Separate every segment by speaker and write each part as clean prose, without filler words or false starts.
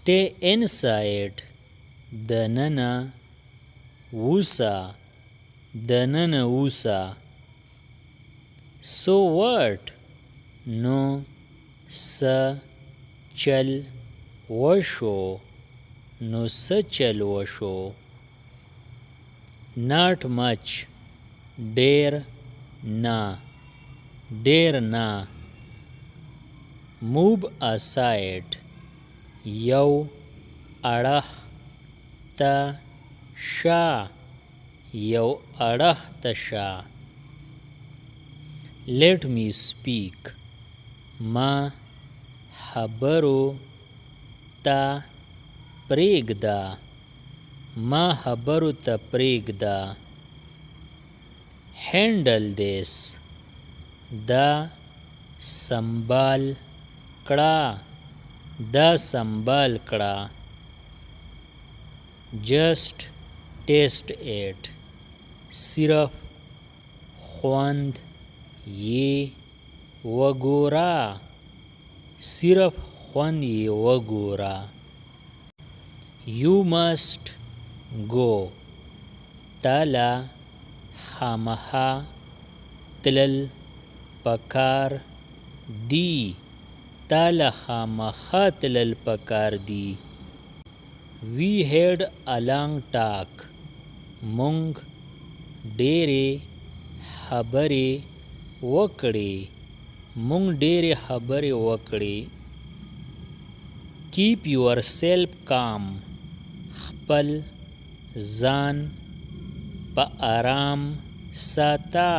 Speaker 1: Stay inside. دننه ووسه. دننه ووسه. So what? نو څه چل وشو. نو څه چل وشو. Not much. ډیر نه. ډیر نه. Move aside. یو اړخ ته شه. یو اړخ ته شه. Let me speak. ما خبرو ته پرېږده. ما خبرو ته پرېږده. Handle this. دا سنبال کړه. دا سنبال کړه. Just taste it. صرف خوند یې وګوره. صرف خوند یې وګوره. You must go. تاله خامخا تلل پکار دی. تاله خامخا تلل پکار دی. We had a long talk. مونږ ډېرې خبرې وکړې. مونږ ډېرې خبرې وکړې. Keep yourself calm. خپل ځان په آرام ساته.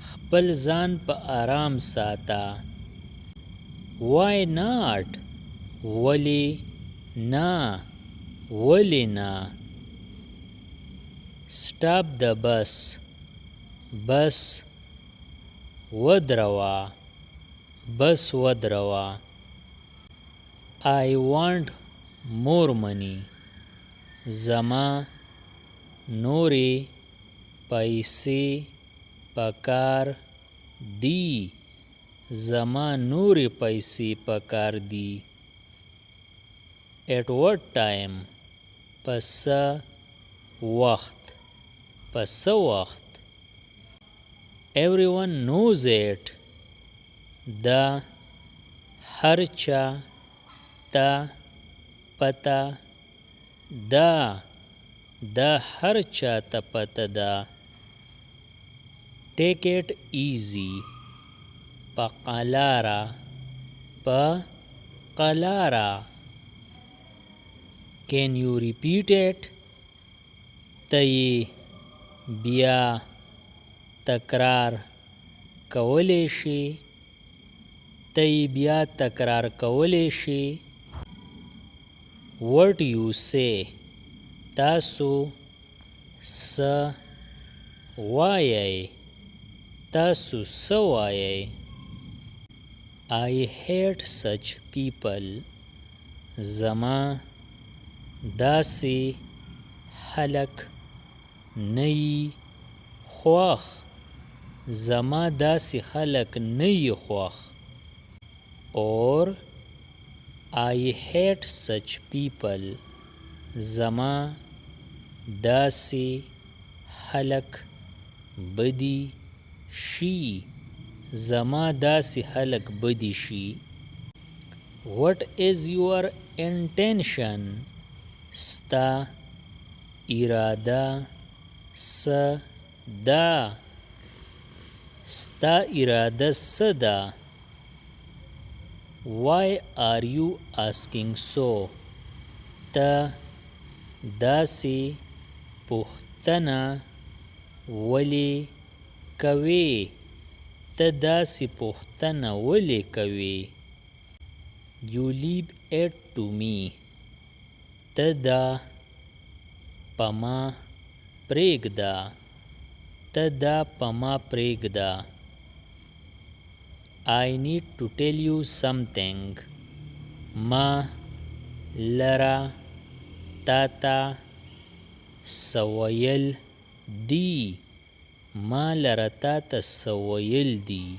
Speaker 1: خپل ځان په آرام ساته. Why not? ولې نه. ولې نه. Stop the bus. بس ودروه. بس ودروه. I want more money. زما نورې پیسې پکار دی. زما نورې پیسې پکار دی. At what time? په څه وخت. په څه وخت. Everyone knows it. دا هر چا ته پته ده. دا هر چا ته پته ده. Take it easy. په قلاره. په قلاره. Can you repeat it? ته یې بیا تکرار کولی شي. ته یې بیا تکرار کولی شي. What you say? تاسو څه وایئ. تاسو څه وایئ. I hate such people. زما داسې خلک نه یي خوښ. زما داسې خلک نه یي خوښ. Or I hate such people. زما داسې خلک بدي شي. زما داسې خلک بدي شي. What is your intention? ستا اراده څه ده. ستا اراده څه ده. Why are you asking so? ته داسې پوښتنه ولې کوې. ته داسې پوښتنه ولې کوې. You leave it to me. ته دا په ما پرېږده. ته دا په ما پرېږده. I need to tell you something. ما لره تا ته څه ویل دي. ما لره تا ته څه ویل دي.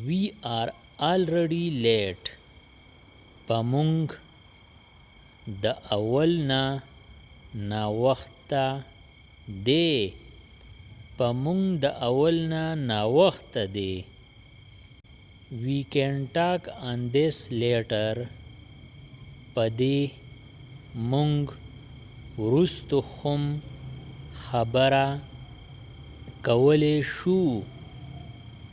Speaker 1: We are already late. پمونږ د اول نه ناوخته دی پمونږ د اول نه ناوخته دی We can talk on this later پدې مونږ وروستو هم خبره کولی شو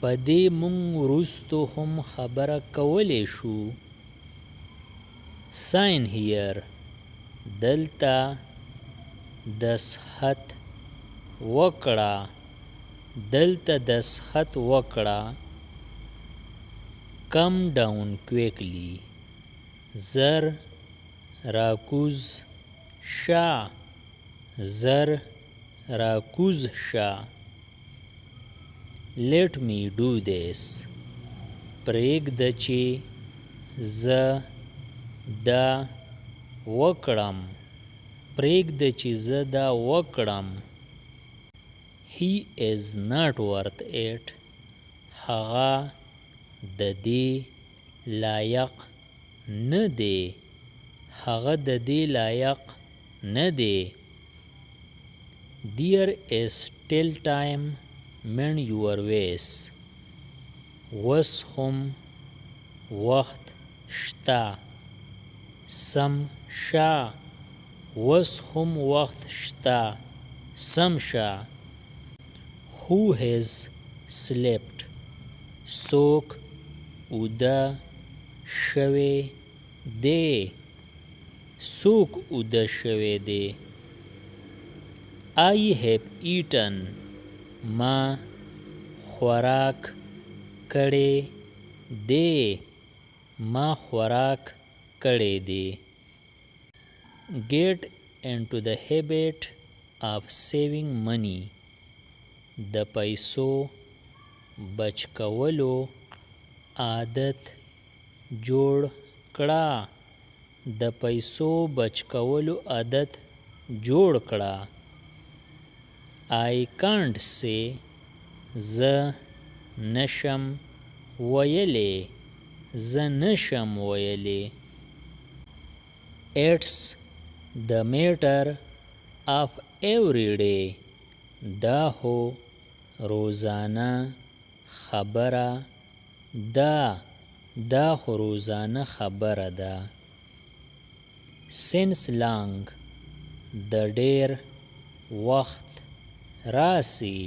Speaker 1: پدې مونږ وروستو هم خبره کولی شو sign here دلته دسخط وکړه دلته دسخط وکړه come down quickly زر راکوز شه زر راکوز شه let me do this پرېږده چې زه دا وکړم پرېږده چې زه دا وکړم he is not worth it هغه د دې لایق نه دی هغه د دې لایق نه دی there is still time mend your ways اوس هم وخت شته سم شه اوس هم وخت شته سم شه who has slept څوک اوده شوی دی څوک اوده شوی دی I have eaten ما خوراک کړی دی ما خوراک کړی دی get into the habit of saving money د پیسو بچ کولو عادت جوړ کړه د پیسو بچ کولو عادت جوړ کړه I can't say زه نشم ویلی زه نشم ویلی It's the matter of every day دا هو روزانه خبره دا خو روزانه خبره ده since long د ډیر وخت راسي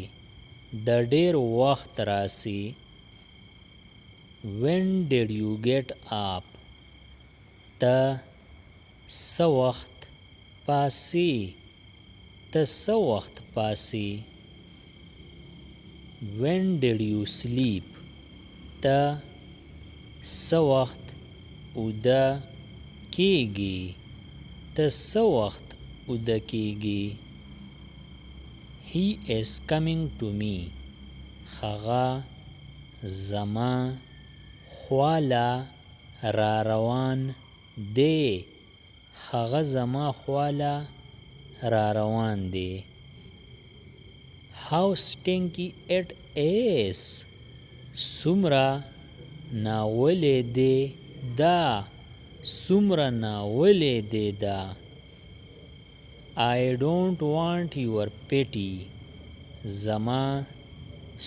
Speaker 1: د ډیر وخت راسي when did you get up ته څه وخت پاسي ته څه وخت پاسي when did you sleep ته څه وخت اوده کیږي ته څه وخت اوده کیږي he is coming to me هغه زما خواله را روان دی هغه زما خواله را روان دی how stinky it is څومره ناولې دی دا څومره ناولې دی دا I don't want your pity زما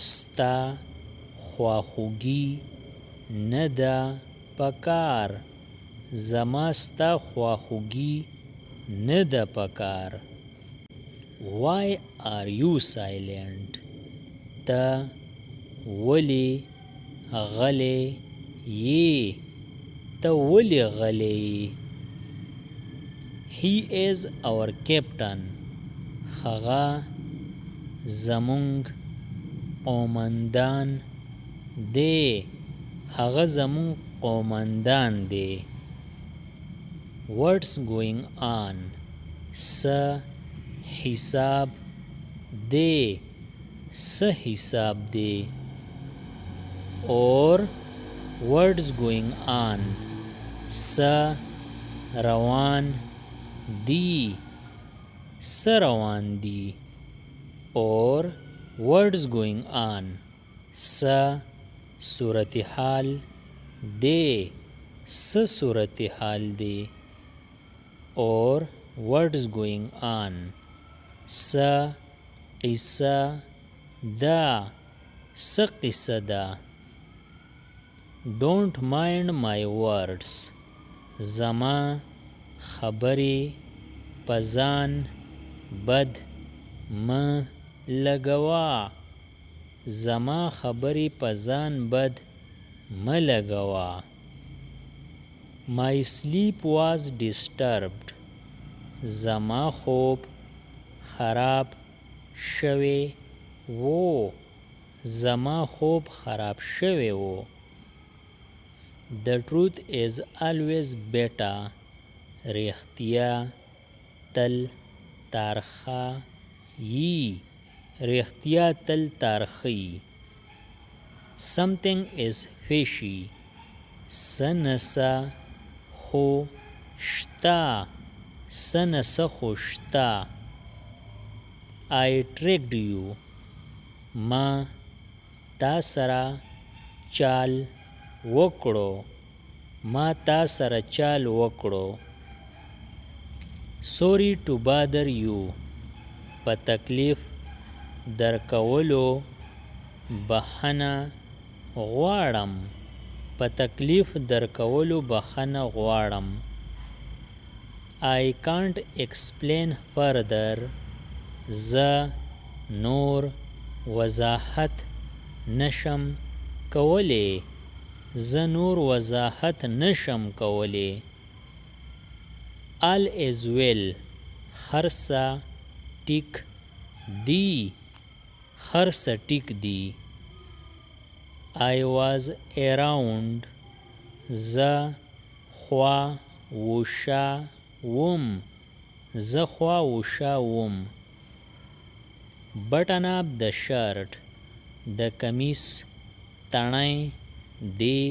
Speaker 1: ستا خواخوږي نه ده پکار زما ستا خواخوږي نه ده پکار Why are you silent ته ولې غلی یې ته ولې غلی He is our captain هغه زمونږ قومندان دی هغه زمونږ قومندان دی What's going on څه حساب دی څه حساب دی or what's going on څه روان دی څه روان دی or what's going on څه صورتحال دی څه صورتحال دی or what's going on څه قصه ده څه قصه ده don't mind my words زما خبرې په ځان بد مه لګوه زما خبرې په ځان بد مه لګوه My sleep was disturbed زما خوب خراب شوی وو زما خوب خراب شوی وو The truth is always better رښتیا تل تارخه یي رښتیا تل تارخه یي Something is fishy څه نڅه خو شته څه نڅه خو شته I tricked you ما تا سره چال وکړو ما تا سره چال وکړو Sorry to bother you په تکلیف درکولو بخښنه غواړم په تکلیف درکولو بخښنه غواړم I can't explain further زه نور وضاحت نشم کولی زه نور وضاحت نشم کولی All is well هر څه ټیک دی هر څه ټیک دی I was around زه خوا وشا وم زه خوا وشا وم Button up the shirt د کمیس تڼۍ دی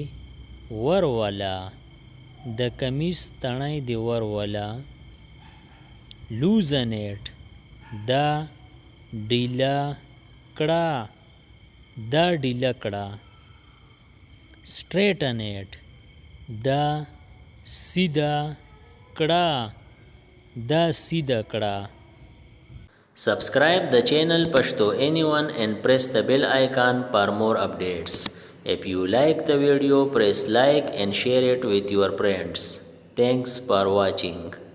Speaker 1: وروله د کمیس تڼۍ دی وروله Loosen it دا ډیله کړه دا ډیله کړه Straighten it دا سیده کړه دا سیده کړه Subscribe the channel Pashto Anyone and press the bell icon for more updates. If you like the video, press like and share it with your friends. Thanks for watching.